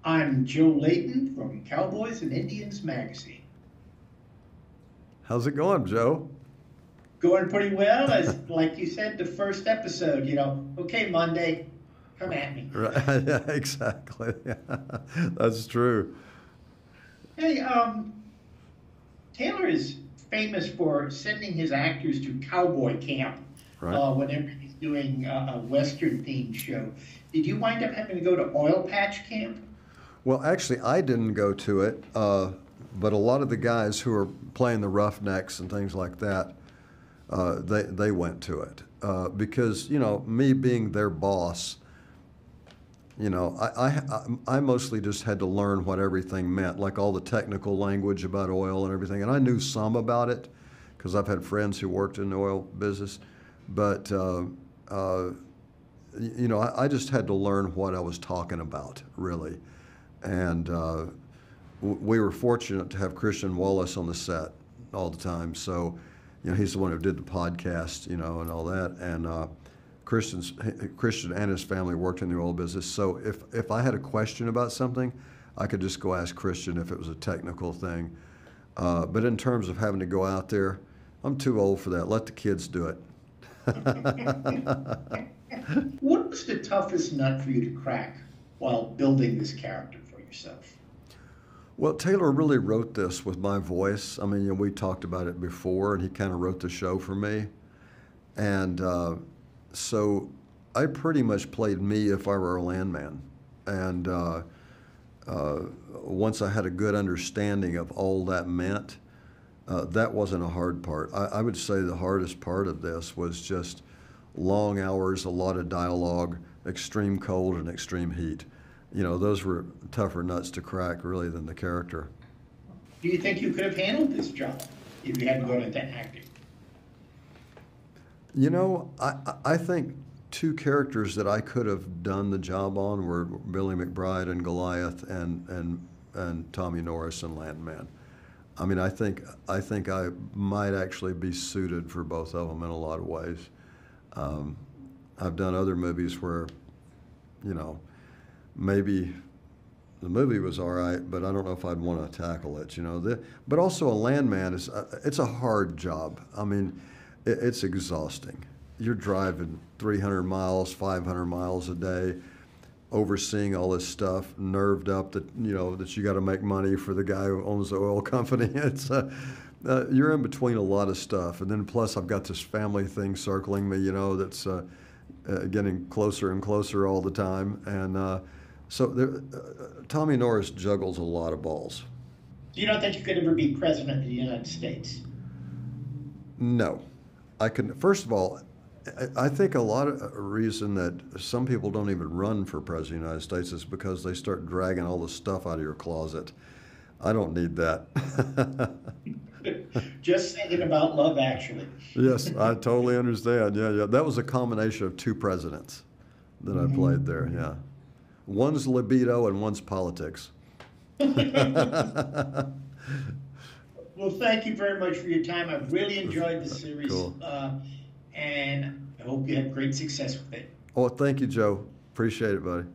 I'm Joe Layton from Cowboys and Indians magazine. How's it going, Joe? Going pretty well, as like you said, the first episode. Okay, Monday, come at me. Right. Yeah, exactly. Yeah, that's true. Hey, Taylor is famous for sending his actors to cowboy camp Right. whenever he's doing a Western themed show. Did you wind up having to go to oil patch camp? Well, actually, I didn't go to it, but a lot of the guys who are playing the Roughnecks and things like that, they went to it because me being their boss, I mostly just had to learn what everything meant, like all the technical language about oil and everything, and I knew some about it because I've had friends who worked in the oil business, but I just had to learn what I was talking about, really. And we were fortunate to have Christian Wallace on the set all the time. So, he's the one who did the podcast, and all that. And Christian and his family worked in the oil business. So if I had a question about something, I could just go ask Christian if it was a technical thing. But in terms of having to go out there, I'm too old for that. Let the kids do it. What was the toughest nut for you to crack while building this character for yourself? Well, Taylor really wrote this with my voice. I mean, we talked about it before, and he kind of wrote the show for me. And so I pretty much played me if I were a landman. And once I had a good understanding of all that meant, that wasn't a hard part. I would say the hardest part of this was just long hours, a lot of dialogue, extreme cold and extreme heat. Those were tougher nuts to crack, really, than the character. Do you think you could have handled this job if you hadn't gone into acting? I think two characters that I could have done the job on were Billy McBride and Goliath and Tommy Norris and Landman. I mean, I think I might actually be suited for both of them in a lot of ways. I've done other movies where, maybe the movie was all right, but I don't know if I'd want to tackle it. But also a landman it's a hard job. I mean, it's exhausting. You're driving 300 miles, 500 miles a day, overseeing all this stuff, nerved up that that you got to make money for the guy who owns the oil company. It's you're in between a lot of stuff, and then plus I've got this family thing circling me, that's getting closer and closer all the time, and so Tommy Norris juggles a lot of balls. So you don't think you could ever be president of the United States? No, I couldn't. First of all, I think a lot of reason that some people don't even run for president of the United States is because they start dragging all the stuff out of your closet. I don't need that. Just thinking about Love Actually. Yes, I totally understand. Yeah. That was a combination of two presidents that I played there, yeah. One's libido and one's politics. Well, thank you very much for your time. I've really enjoyed the series. Cool. And I hope you have great success with it. Oh, thank you, Joe. Appreciate it, buddy.